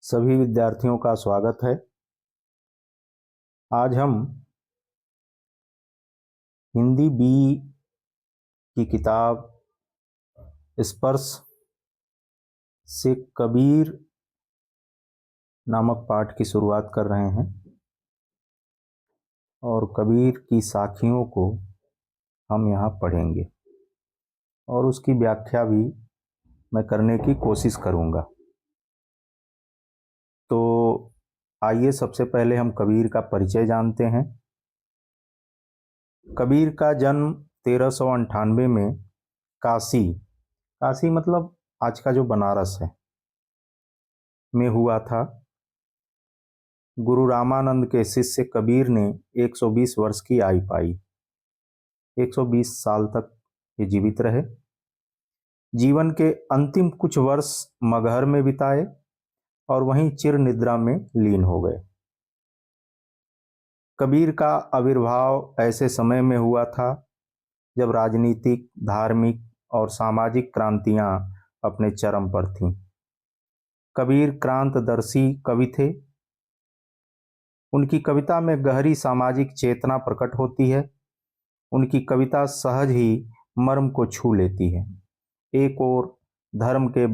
सभी विद्यार्थियों का स्वागत है। आज हम हिंदी बी की किताब स्पर्श से कबीर नामक पाठ की शुरुआत कर रहे हैं और कबीर की साखियों को हम यहाँ पढ़ेंगे और उसकी व्याख्या भी मैं करने की कोशिश करूँगा। तो आइए सबसे पहले हम कबीर का परिचय जानते हैं। कबीर का जन्म 1398 में काशी मतलब आज का जो बनारस है में हुआ था। गुरु रामानंद के शिष्य कबीर ने 120 वर्ष की आयु पाई। 120 साल तक ये जीवित रहे। जीवन के अंतिम कुछ वर्ष मगहर में बिताए और वहीं चिर निद्रा में लीन हो गए। कबीर का आविर्भाव ऐसे समय में हुआ था जब राजनीतिक, धार्मिक और सामाजिक क्रांतियां अपने चरम पर थीं। कबीर क्रांतदर्शी कवि थे। उनकी कविता में गहरी सामाजिक चेतना प्रकट होती है। उनकी कविता सहज ही मर्म को छू लेती है। एक ओर धर्म के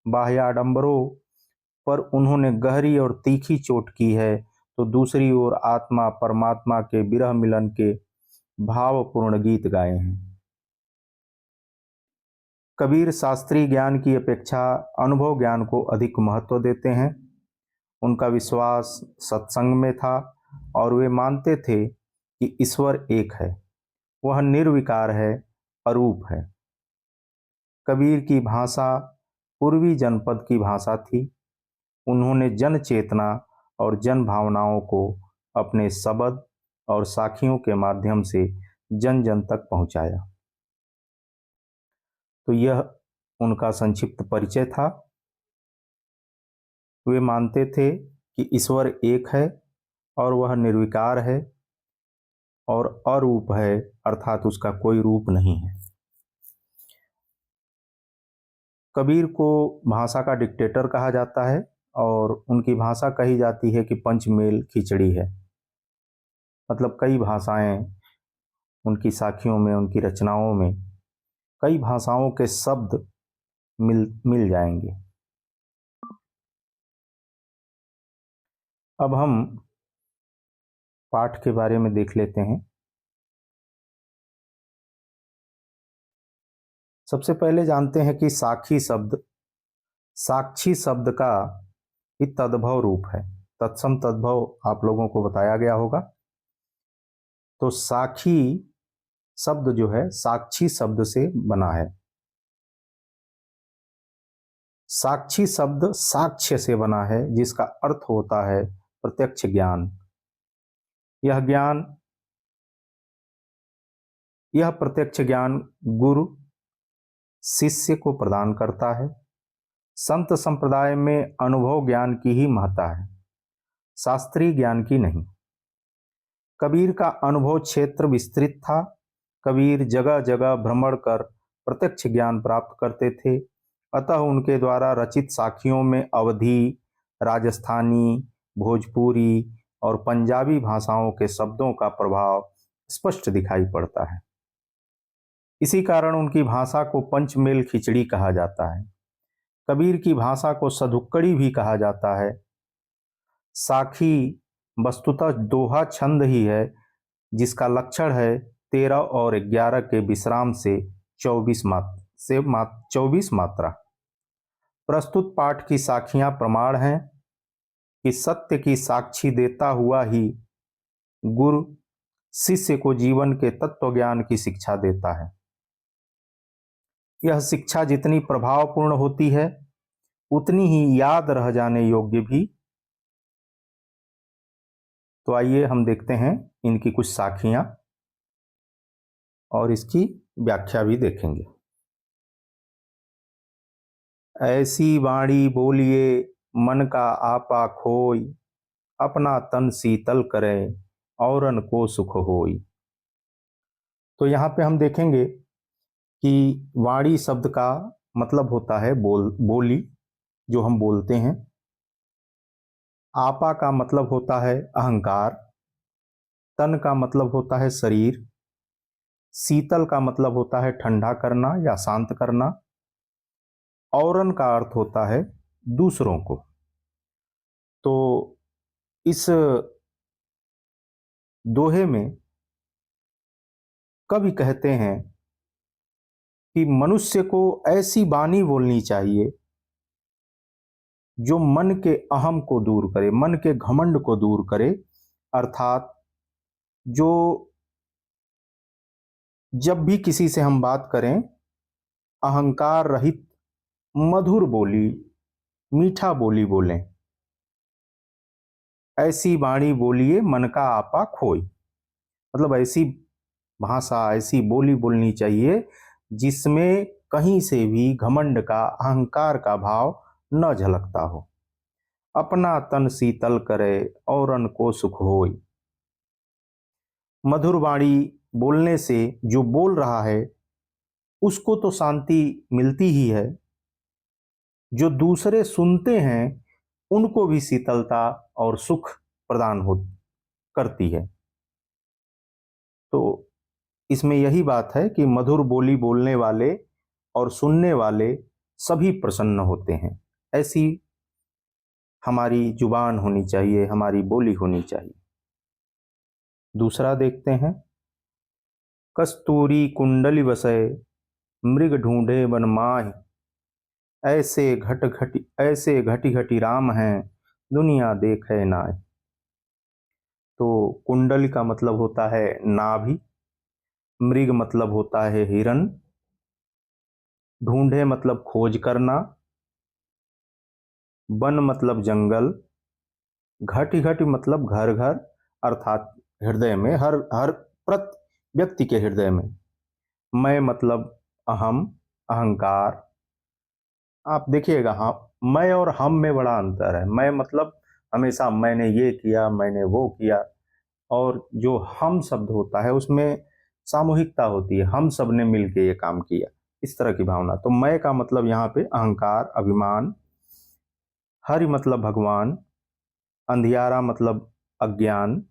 बाह्याडंबरों पर उन्होंने गहरी और तीखी चोट की है, तो दूसरी ओर आत्मा परमात्मा के विरह मिलन के भावपूर्ण गीत गाए हैं। कबीर शास्त्रीय ज्ञान की अपेक्षा अनुभव ज्ञान को अधिक महत्व देते हैं। उनका विश्वास सत्संग में था और वे मानते थे कि ईश्वर एक है, वह निर्विकार है, अरूप है। कबीर की भाषा पूर्वी जनपद की भाषा थी। उन्होंने जन चेतना और जन भावनाओं को अपने शब्द और साखियों के माध्यम से जन जन तक पहुंचाया। तो यह उनका संक्षिप्त परिचय था। वे मानते थे कि ईश्वर एक है और वह निर्विकार है और अरूप है, अर्थात उसका कोई रूप नहीं है। कबीर को भाषा का डिक्टेटर कहा जाता है और उनकी भाषा कही जाती है कि पंचमेल खिचड़ी है। मतलब कई भाषाएं उनकी साखियों में, उनकी रचनाओं में कई भाषाओं के शब्द मिल जाएंगे। अब हम पाठ के बारे में देख लेते हैं। सबसे पहले जानते हैं कि साक्षी शब्द का ही तद्भव रूप है। तत्सम तद्भव आप लोगों को बताया गया होगा। तो साखी शब्द जो है साक्षी शब्द से बना है। साक्षी शब्द साक्ष्य से बना है, जिसका अर्थ होता है प्रत्यक्ष ज्ञान। यह प्रत्यक्ष ज्ञान गुरु शिष्य को प्रदान करता है। संत संप्रदाय में अनुभव ज्ञान की ही महत्ता है, शास्त्रीय ज्ञान की नहीं। कबीर का अनुभव क्षेत्र विस्तृत था। कबीर जगह जगह भ्रमण कर प्रत्यक्ष ज्ञान प्राप्त करते थे। अतः उनके द्वारा रचित साखियों में अवधी, राजस्थानी, भोजपुरी और पंजाबी भाषाओं के शब्दों का प्रभाव स्पष्ट दिखाई पड़ता है। इसी कारण उनकी भाषा को पंचमेल खिचड़ी कहा जाता है। कबीर की भाषा को सधुक्कड़ी भी कहा जाता है। साखी वस्तुतः दोहा छंद ही है, जिसका लक्षण है 13 और 11 के विश्राम से 24 मात्रा। प्रस्तुत पाठ की साखियां प्रमाण हैं कि सत्य की साक्षी देता हुआ ही गुरु शिष्य को जीवन के तत्व ज्ञान की शिक्षा देता है। यह शिक्षा जितनी प्रभावपूर्ण होती है, उतनी ही याद रह जाने योग्य भी। तो आइए हम देखते हैं इनकी कुछ साखियां और इसकी व्याख्या भी देखेंगे। ऐसी वाणी बोलिए मन का आपा खोई, अपना तन शीतल करे औरन को सुख होई। तो यहाँ पे हम देखेंगे कि वाणी शब्द का मतलब होता है बोली, जो हम बोलते हैं। आपा का मतलब होता है अहंकार, तन का मतलब होता है शरीर, शीतल का मतलब होता है ठंडा करना या शांत करना, औरन का अर्थ होता है दूसरों को। तो इस दोहे में कवि कहते हैं कि मनुष्य को ऐसी वाणी बोलनी चाहिए जो मन के अहम को दूर करे, मन के घमंड को दूर करे, अर्थात जो जब भी किसी से हम बात करें अहंकार रहित मधुर बोली, मीठा बोली बोलें। ऐसी वाणी बोलिए मन का आपा खोई, मतलब ऐसी भाषा, ऐसी बोली बोलनी चाहिए जिसमें कहीं से भी घमंड का, अहंकार का भाव न झलकता हो। अपना तन शीतल करे औरन को सुख होई। मधुर वाणी बोलने से जो बोल रहा है उसको तो शांति मिलती ही है, जो दूसरे सुनते हैं उनको भी शीतलता और सुख प्रदान हो करती है। तो इसमें यही बात है कि मधुर बोली बोलने वाले और सुनने वाले सभी प्रसन्न होते हैं। ऐसी हमारी जुबान होनी चाहिए, हमारी बोली होनी चाहिए। दूसरा देखते हैं, कस्तूरी कुंडली बसै मृग ढूंढे वन माहि, ऐसे घटी घटी राम हैं दुनिया देखे नाय। तो कुंडली का मतलब होता है नाभि, मृग मतलब होता है हिरन, ढूंढे मतलब खोज करना, वन मतलब जंगल, घटी घटी मतलब घर घर, अर्थात हृदय में, हर हर प्रति व्यक्ति के हृदय में। मैं मतलब अहम, अहंकार। आप देखिएगा, हाँ, मैं और हम में बड़ा अंतर है। मैं मतलब हमेशा मैंने ये किया, मैंने वो किया, और जो हम शब्द होता है उसमें सामूहिकता होती है, हम सब ने मिलके ये काम किया, इस तरह की भावना। तो मैं का मतलब यहाँ पे अहंकार, अभिमान। हरि मतलब भगवान, अंधियारा मतलब अज्ञान,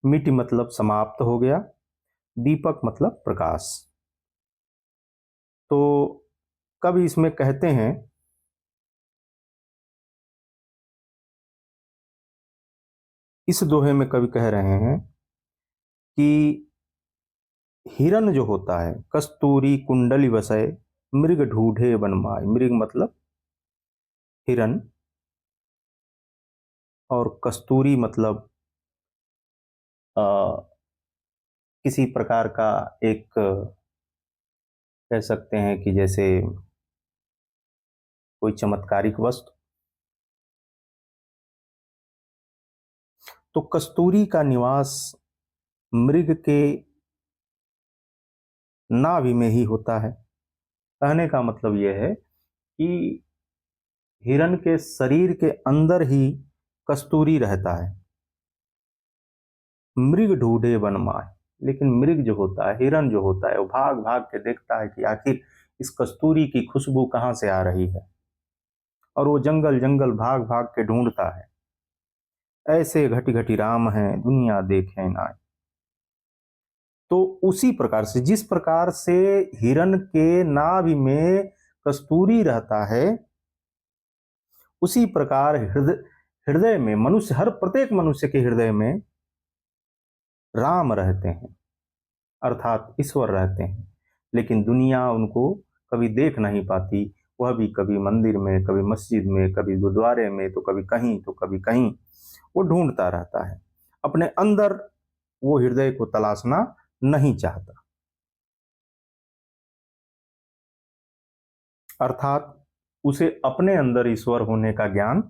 मिटि मतलब समाप्त हो गया, दीपक मतलब प्रकाश। तो कवि इसमें कहते हैं, इस दोहे में कवि कह रहे हैं कि हिरन जो होता है, कस्तूरी कुंडली वसय मृग ढूढ़े वन माय। मृग मतलब हिरन, और कस्तूरी मतलब आ, किसी प्रकार का एक, कह सकते हैं कि जैसे कोई चमत्कारिक वस्तु। तो कस्तूरी का निवास मृग के नाभि में ही होता है। कहने का मतलब यह है कि हिरन के शरीर के अंदर ही कस्तूरी रहता है। मृग ढूंढे वन माय, लेकिन मृग जो होता है, हिरन जो होता है, वो भाग भाग के देखता है कि आखिर इस कस्तूरी की खुशबू कहाँ से आ रही है, और वो जंगल जंगल भाग भाग के ढूंढता है। ऐसे घटी घटी राम हैं दुनिया देखे ना। तो उसी प्रकार से, जिस प्रकार से हिरन के नाभि में कस्तूरी रहता है, उसी प्रकार हृदय हृदय में, मनुष्य, हर प्रत्येक मनुष्य के हृदय में राम रहते हैं, अर्थात ईश्वर रहते हैं। लेकिन दुनिया उनको कभी देख नहीं पाती। वह भी कभी मंदिर में, कभी मस्जिद में, कभी गुरुद्वारे में, तो कभी कहीं, तो कभी कहीं वो ढूंढता रहता है। अपने अंदर वो हृदय को तलाशना नहीं चाहता, अर्थात उसे अपने अंदर ईश्वर होने का ज्ञान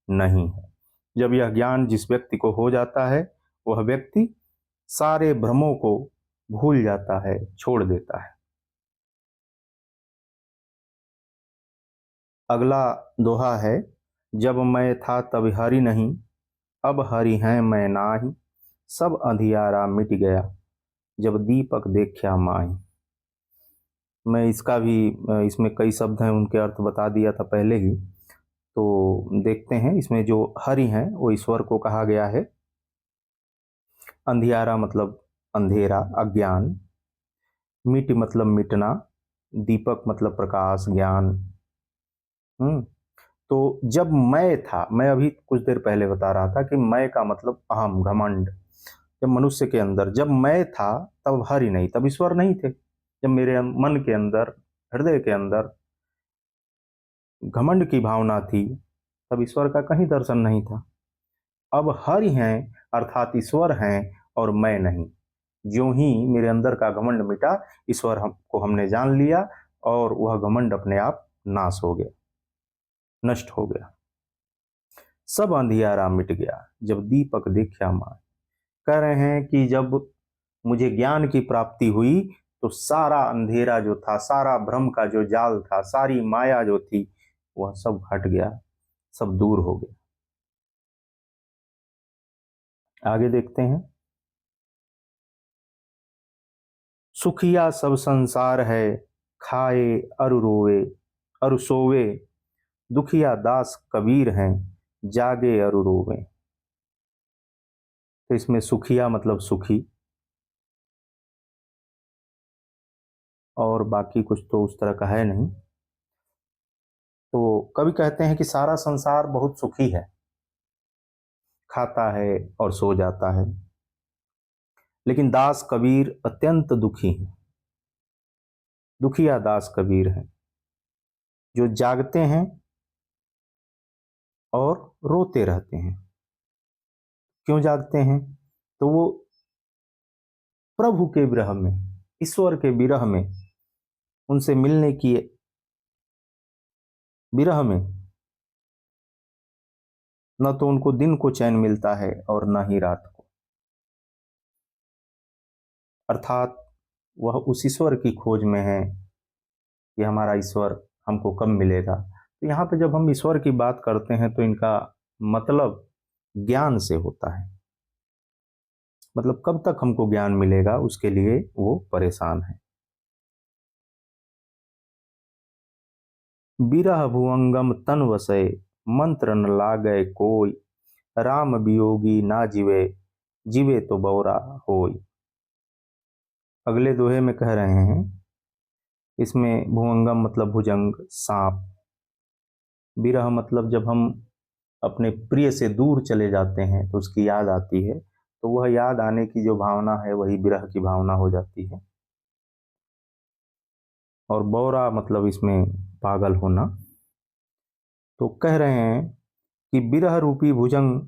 नहीं है। जब यह ज्ञान जिस व्यक्ति को हो जाता है, वह व्यक्ति सारे भ्रमों को भूल जाता है, छोड़ देता है। अगला दोहा है, जब मैं था तब हरि नहीं, अब हरि हैं मैं नाही, सब अंधियारा मिट गया, जब दीपक देखा माही। मैं इसका भी इसमें कई शब्द हैं उनके अर्थ बता दिया था पहले ही। तो देखते हैं इसमें जो हरि हैं वो ईश्वर को कहा गया है। अंधियारा मतलब अंधेरा, अज्ञान। मिट मतलब मिटना, दीपक मतलब प्रकाश, ज्ञान। हम्म। तो जब मैं था, मैं अभी कुछ देर पहले बता रहा था कि मैं का मतलब अहम, घमंड। जब मनुष्य के अंदर जब मैं था तब हरि नहीं, तब ईश्वर नहीं थे। जब मेरे मन के अंदर, हृदय के अंदर घमंड की भावना थी तब ईश्वर का कहीं दर्शन नहीं था। अब हरि हैं अर्थात ईश्वर हैं और मैं नहीं। ज्यों ही मेरे अंदर का घमंड मिटा, ईश्वर को हमने जान लिया और वह घमंड अपने आप नाश हो गया, नष्ट हो गया। सब अंधियारा मिट गया जब दीपक देखा माँ। कह रहे हैं कि जब मुझे ज्ञान की प्राप्ति हुई तो सारा अंधेरा जो था, सारा भ्रम का जो जाल था, सारी माया जो थी, वह सब हट गया, सब दूर हो गया। आगे देखते हैं। सुखिया सब संसार है, खाए अरु रोवे, अरु सोवे। दुखिया दास कबीर हैं, जागे अरु रोवे। तो इसमें सुखिया मतलब सुखी, और बाकी कुछ तो उस तरह का है नहीं। तो कवि कहते हैं कि सारा संसार बहुत सुखी है, खाता है और सो जाता है, लेकिन दास कबीर अत्यंत दुखी हैं। दुखिया दास कबीर हैं जो जागते हैं और रोते रहते हैं। क्यों जागते हैं? तो वो प्रभु के विरह में, ईश्वर के विरह में, उनसे मिलने की विरह में न तो उनको दिन को चैन मिलता है और न ही रात को। अर्थात वह उस ईश्वर की खोज में है कि हमारा ईश्वर हमको कब मिलेगा। तो यहाँ पे जब हम ईश्वर की बात करते हैं तो इनका मतलब ज्ञान से होता है। मतलब कब तक हमको ज्ञान मिलेगा उसके लिए वो परेशान है। बिरह भुवंगम तन वसै, मंत्र न लागै कोई। राम वियोगी ना जीवे, जीवे तो बौरा होय। अगले दोहे में कह रहे हैं, इसमें भुवंगम मतलब भुजंग, सांप। विरह मतलब जब हम अपने प्रिय से दूर चले जाते हैं तो उसकी याद आती है, तो वह याद आने की जो भावना है वही विरह की भावना हो जाती है। और बौरा मतलब इसमें पागल होना। तो कह रहे हैं कि विरह रूपी भुजंग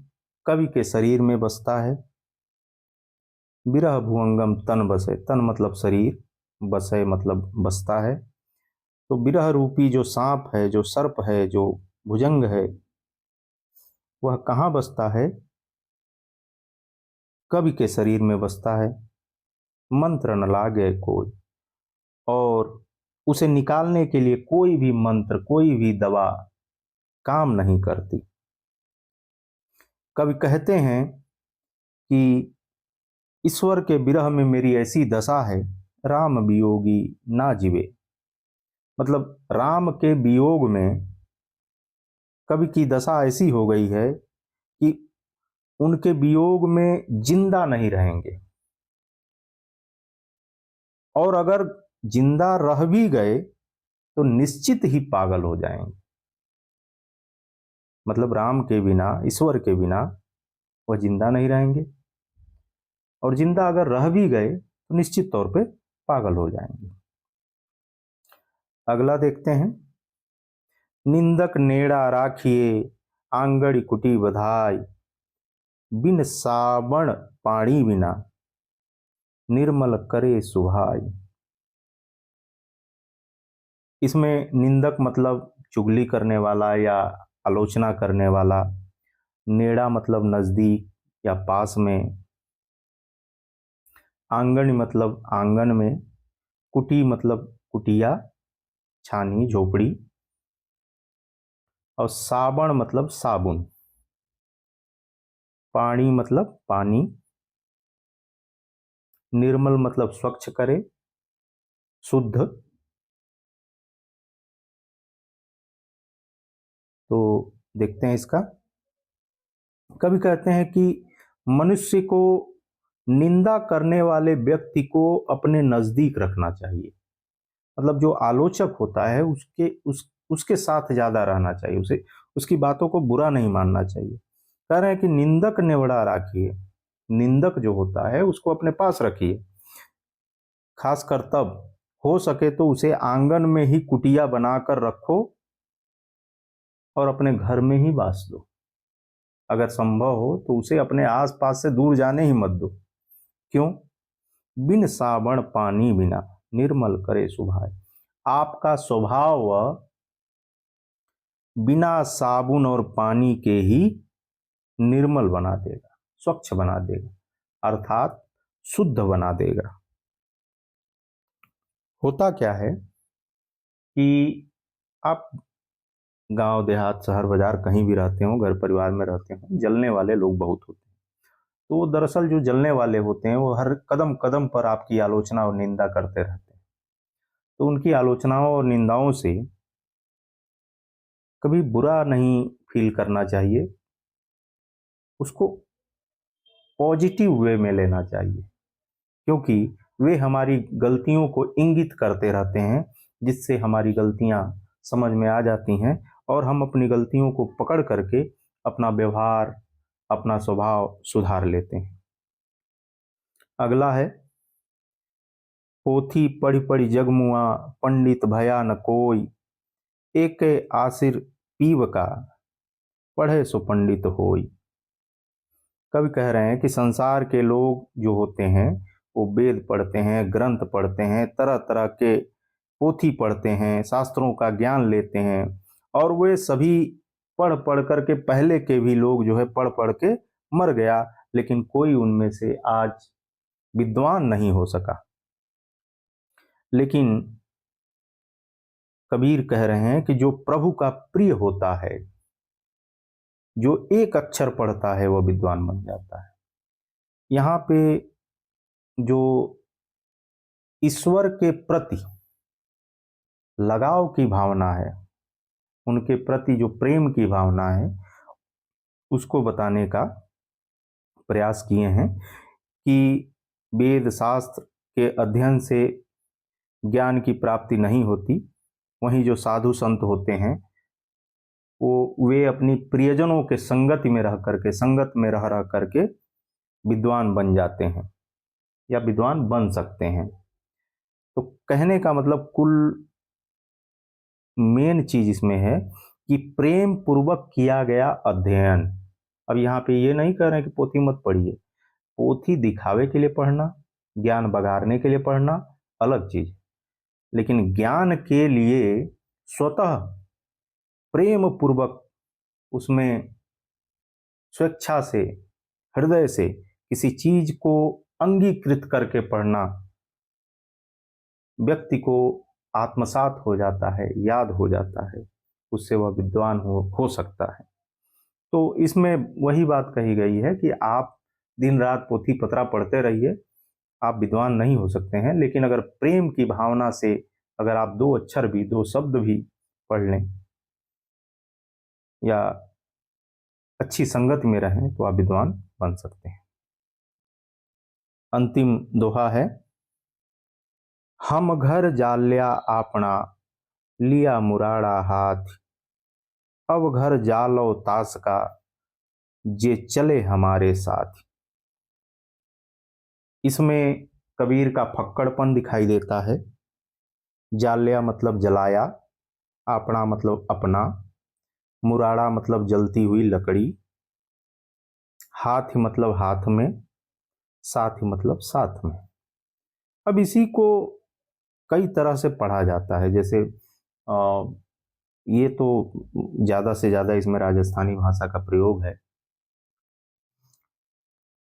कवि के शरीर में बसता है। विरह भुवंगम तन बसे, तन मतलब शरीर, बसे मतलब बसता है। तो विरह रूपी जो सांप है, जो सर्प है, जो भुजंग है, वह कहाँ बसता है? कवि के शरीर में बसता है। मंत्र न लागे कोई, और उसे निकालने के लिए कोई भी मंत्र, कोई भी दवा काम नहीं करती। कवि कहते हैं कि ईश्वर के विरह में मेरी ऐसी दशा है, राम वियोगी ना जीवे। मतलब राम के वियोग में कवि की दशा ऐसी हो गई है कि उनके वियोग में जिंदा नहीं रहेंगे, और अगर जिंदा रह भी गए तो निश्चित ही पागल हो जाएंगे। मतलब राम के बिना, ईश्वर के बिना वह जिंदा नहीं रहेंगे, और जिंदा अगर रह भी गए तो निश्चित तौर पे पागल हो जाएंगे। अगला देखते हैं। निंदक नेड़ा राखिए, आंगड़ी कुटी बधाई। बिन साबण पाणी बिना, निर्मल करे सुभाई। इसमें निंदक मतलब चुगली करने वाला या आलोचना करने वाला। नेड़ा मतलब नजदीक या पास में। आंगन मतलब आंगन में। कुटी मतलब कुटिया, छानी, झोपड़ी। और साबण मतलब साबुन। पानी मतलब पानी। निर्मल मतलब स्वच्छ करे, शुद्ध। तो देखते हैं इसका। कवि कहते हैं कि मनुष्य को निंदा करने वाले व्यक्ति को अपने नजदीक रखना चाहिए। मतलब जो आलोचक होता है उसके साथ ज्यादा रहना चाहिए, उसे उसकी बातों को बुरा नहीं मानना चाहिए। कह रहे हैं कि निंदक नेवड़ा राखिए, निंदक जो होता है उसको अपने पास रखिए। खासकर तब हो सके तो उसे आंगन में ही कुटिया बनाकर रखो और अपने घर में ही बास दो। अगर संभव हो तो उसे अपने आसपास से दूर जाने ही मत दो। क्यों? बिन साबण पानी बिना निर्मल करे सुभाए। आपका स्वभाव बिना साबुन और पानी के ही निर्मल बना देगा, स्वच्छ बना देगा, अर्थात शुद्ध बना देगा। होता क्या है कि आप गांव देहात शहर बाजार कहीं भी रहते हो, घर परिवार में रहते हो, जलने वाले लोग बहुत होते हैं। तो दरअसल जो जलने वाले होते हैं वो हर कदम कदम पर आपकी आलोचना और निंदा करते रहते हैं। तो उनकी आलोचनाओं और निंदाओं से कभी बुरा नहीं फील करना चाहिए, उसको पॉजिटिव वे में लेना चाहिए, क्योंकि वे हमारी गलतियों को इंगित करते रहते हैं, जिससे हमारी गलतियां समझ में आ जाती हैं और हम अपनी गलतियों को पकड़ करके अपना व्यवहार, अपना स्वभाव सुधार लेते हैं। अगला है, पोथी पढ़ी पढ़ी जगमुआ, पंडित भया न कोई, एक आसिर पीव का, पढ़े सो पंडित होई। कवि कह रहे हैं कि संसार के लोग जो होते हैं वो वेद पढ़ते हैं, ग्रंथ पढ़ते हैं, तरह तरह के पोथी पढ़ते हैं, शास्त्रों का ज्ञान लेते हैं, और वे सभी पढ़ पढ़ करके, पहले के भी लोग जो है पढ़ पढ़ के मर गया, लेकिन कोई उनमें से आज विद्वान नहीं हो सका। लेकिन कबीर कह रहे हैं कि जो प्रभु का प्रिय होता है, जो एक अक्षर पढ़ता है, वह विद्वान बन जाता है। यहाँ पे जो ईश्वर के प्रति लगाव की भावना है, उनके प्रति जो प्रेम की भावना है, उसको बताने का प्रयास किए हैं कि वेद शास्त्र के अध्ययन से ज्ञान की प्राप्ति नहीं होती। वहीं जो साधु संत होते हैं वे अपनी प्रियजनों के संगति में रह करके, संगत में रह करके विद्वान बन जाते हैं या विद्वान बन सकते हैं। तो कहने का मतलब कुल मेन चीज इसमें है कि प्रेम पूर्वक किया गया अध्ययन। अब यहाँ पे ये नहीं कह रहे हैं कि पोथी मत पढ़िए, पोथी दिखावे के लिए पढ़ना, ज्ञान बघाड़ने के लिए पढ़ना अलग चीज, लेकिन ज्ञान के लिए स्वतः प्रेम पूर्वक उसमें स्वेच्छा से, हृदय से किसी चीज को अंगीकृत करके पढ़ना व्यक्ति को आत्मसात हो जाता है, याद हो जाता है, उससे वह विद्वान हो सकता है। तो इसमें वही बात कही गई है कि आप दिन रात पोथी पत्रा पढ़ते रहिए, आप विद्वान नहीं हो सकते हैं, लेकिन अगर प्रेम की भावना से अगर आप दो अक्षर भी, दो शब्द भी पढ़ लें या अच्छी संगत में रहें तो आप विद्वान बन सकते हैं। अंतिम दोहा है, हम घर जाल्या आपना, लिया मुराड़ा हाथ, अब घर जालो तास का, जे चले हमारे साथ। इसमें कबीर का फक्कड़पन दिखाई देता है। जाल्या मतलब जलाया, आपना मतलब अपना, मुराड़ा मतलब जलती हुई लकड़ी, हाथ मतलब हाथ में, साथ मतलब साथ में। अब इसी को कई तरह से पढ़ा जाता है, जैसे ये तो ज़्यादा से ज़्यादा इसमें राजस्थानी भाषा का प्रयोग है,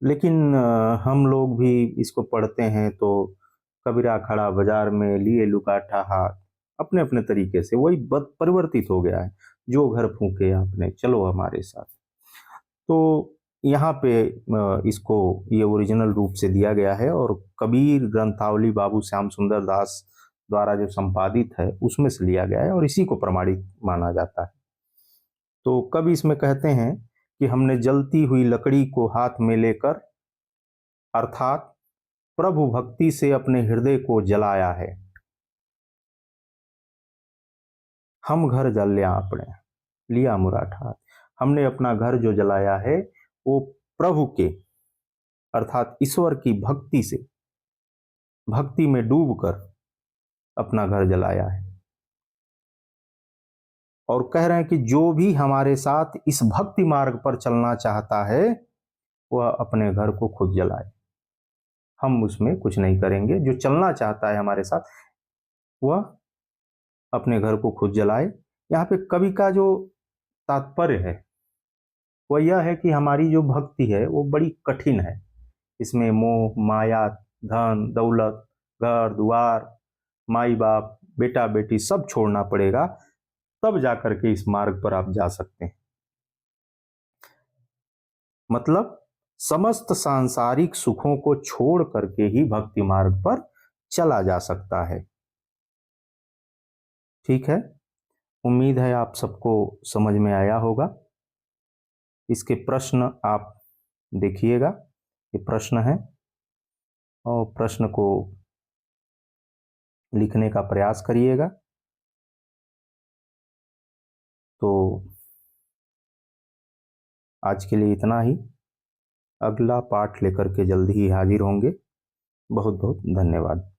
लेकिन हम लोग भी इसको पढ़ते हैं तो कबीरा खड़ा बाजार में, लिए लुकाठा हाथ, अपने अपने तरीके से वही परिवर्तित हो गया है, जो घर फूके आपने चलो हमारे साथ। तो यहाँ पे इसको ये ओरिजिनल रूप से दिया गया है और कबीर ग्रंथावली बाबू श्याम सुंदर दास द्वारा जो संपादित है उसमें से लिया गया है और इसी को प्रमाणित माना जाता है। तो कवि इसमें कहते हैं कि हमने जलती हुई लकड़ी को हाथ में लेकर अर्थात प्रभु भक्ति से अपने हृदय को जलाया है। हम घर जल लिया आपने लिया मुराठा, हमने अपना घर जो जलाया है वो प्रभु के अर्थात ईश्वर की भक्ति से, भक्ति में डूबकर अपना घर जलाया है। और कह रहे हैं कि जो भी हमारे साथ इस भक्ति मार्ग पर चलना चाहता है वह अपने घर को खुद जलाए, हम उसमें कुछ नहीं करेंगे। जो चलना चाहता है हमारे साथ वह अपने घर को खुद जलाए। यहाँ पे कवि का जो तात्पर्य है वह यह है कि हमारी जो भक्ति है वो बड़ी कठिन है। इसमें मोह माया, धन दौलत, घर द्वार, माई बाप, बेटा बेटी सब छोड़ना पड़ेगा, तब जाकर के इस मार्ग पर आप जा सकते हैं। मतलब समस्त सांसारिक सुखों को छोड़ करके ही भक्ति मार्ग पर चला जा सकता है। ठीक है, उम्मीद है आप सबको समझ में आया होगा। इसके प्रश्न आप देखिएगा, ये प्रश्न है और प्रश्न को लिखने का प्रयास करिएगा। तो आज के लिए इतना ही, अगला पाठ लेकर के जल्दी ही हाजिर होंगे। बहुत बहुत धन्यवाद।